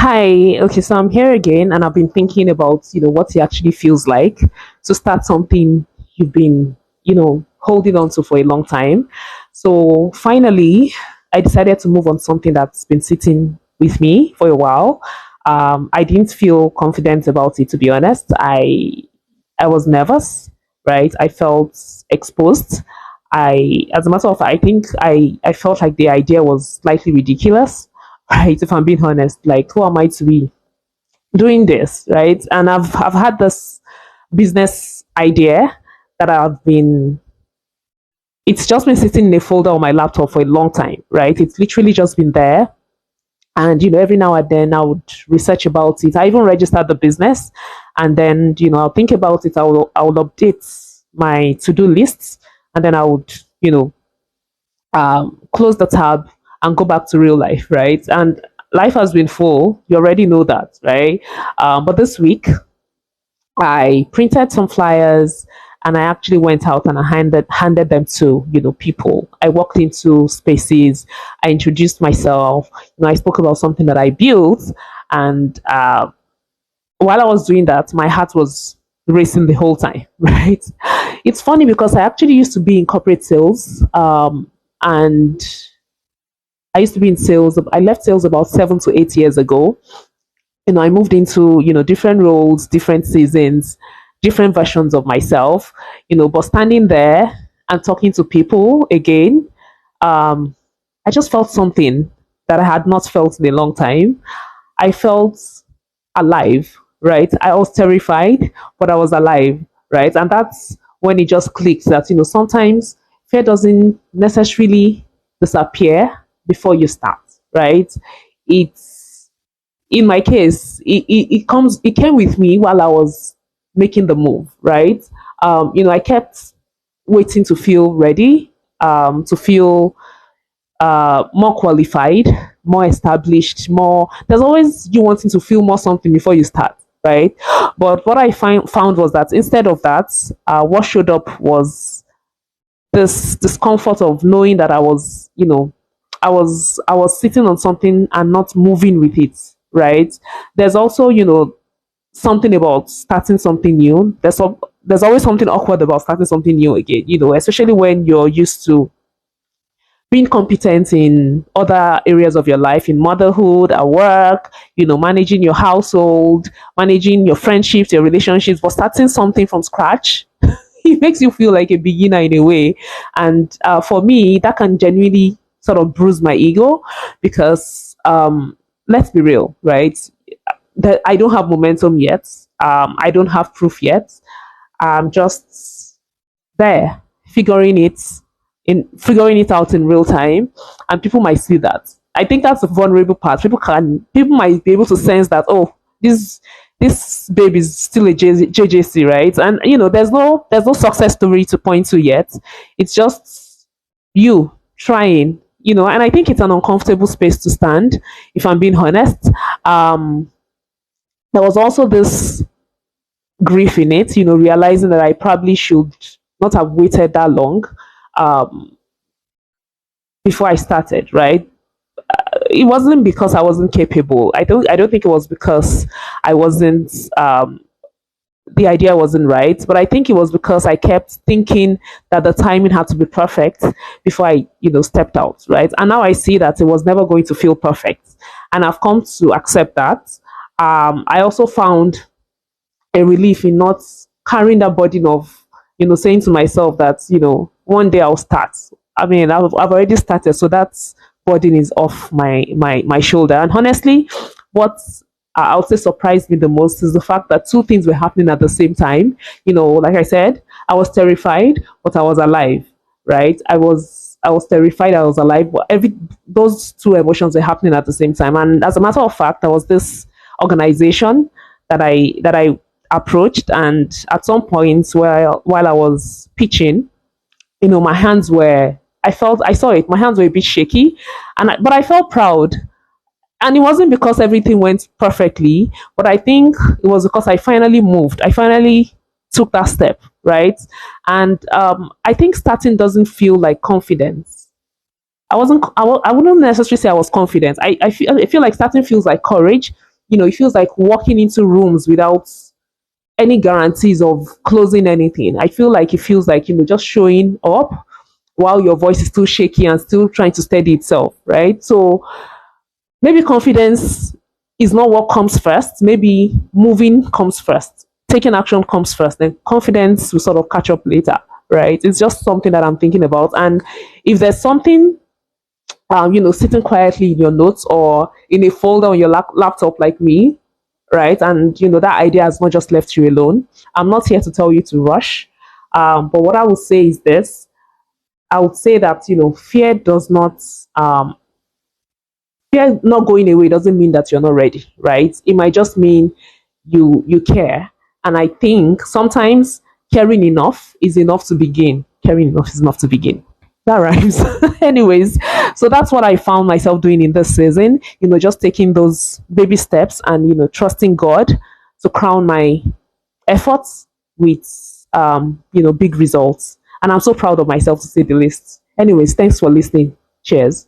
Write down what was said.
Hi, okay, so I'm here again and I've been thinking about, what it actually feels like to start something you've been, holding on to for a long time. So finally, I decided to move on something that's been sitting with me for a while. I didn't feel confident about it, to be honest. I was nervous, right? I felt exposed. As a matter of fact, I think I felt like the idea was slightly ridiculous, right? If I'm being honest, like who am I to be doing this, right? And I've had this business idea that it's just been sitting in a folder on my laptop for a long time, right? It's literally just been there. And every now and then I would research about it. I even registered the business, and then I'll think about it. I will update my to do lists, and then I would close the tab and go back to real life, right? And life has been full. You already know that, right? But this week, I printed some flyers and I actually went out and I handed them to people. I walked into spaces, I introduced myself, I spoke about something that I built, and while I was doing that, my heart was racing the whole time, right? It's funny because I actually used to be in corporate sales, and I used to be in sales. I left sales about 7 to 8 years ago. I moved into different roles, different seasons, different versions of myself. But standing there and talking to people again, um, I just felt something that I had not felt in a long time. I felt alive, right? I was terrified, but I was alive, right? And that's when it just clicked that, sometimes fear doesn't necessarily disappear before you start, right? It's in my case, it came with me while I was making the move, right? I kept waiting to feel ready, to feel more qualified, more established, more. There's always you wanting to feel more something before you start, right? But what I found was that instead of that, what showed up was this discomfort of knowing that I was sitting on something and not moving with it, right? There's also something about starting something new. There's always something awkward about starting something new again, especially when you're used to being competent in other areas of your life, in motherhood, at work, managing your household, managing your friendships, your relationships, but starting something from scratch, it makes you feel like a beginner in a way. And for me, that can genuinely sort of bruise my ego because let's be real, right? That I don't have momentum yet. I don't have proof yet. I'm just there figuring it out in real time, and people might see that. I think that's the vulnerable part. People might be able to sense that, oh, this baby is still a JJC, right? And there's no success story to point to yet. It's just you trying, and I think it's an uncomfortable space to stand, if I'm being honest. um there was also this grief in it, realizing that I probably should not have waited that long um, before I started, right? It wasn't because I wasn't capable. I don't think it was because I wasn't the idea wasn't right, but I think it was because I kept thinking that the timing had to be perfect before I, stepped out, right? And now I see that it was never going to feel perfect. And I've come to accept that. I also found a relief in not carrying that burden of saying to myself that one day I'll start. I mean, I've already started, so that burden is off my shoulder. And honestly, what I would say surprised me the most is the fact that two things were happening at the same time. Like I said, I was terrified, but I was alive, right? I was terrified, I was alive, but every those two emotions were happening at the same time. And as a matter of fact, there was this organization that I approached, and at some point while I was pitching, my hands were. I saw it. My hands were a bit shaky, but I felt proud, and it wasn't because everything went perfectly, but I think it was because I finally moved. I finally took that step, right? And I think starting doesn't feel like confidence. I wouldn't necessarily say I was confident. I feel like starting feels like courage, it feels like walking into rooms without any guarantees of closing anything. I feel like it feels like, just showing up while your voice is still shaky and still trying to steady itself, right? So maybe confidence is not what comes first. Maybe moving comes first, taking action comes first, then confidence will sort of catch up later, right? It's just something that I'm thinking about. And if there's something, sitting quietly in your notes or in a folder on your laptop like me, right? And that idea has not just left you alone. I'm not here to tell you to rush. But what I would say is this: I would say that fear does not fear not going away doesn't mean that you're not ready, right? It might just mean you care. And I think sometimes caring enough is enough to begin. Caring enough is enough to begin. That rhymes. Anyways, so that's what I found myself doing in this season. Just taking those baby steps and trusting God to crown my efforts with big results. And I'm so proud of myself, to say the least. Anyways, thanks for listening. Cheers.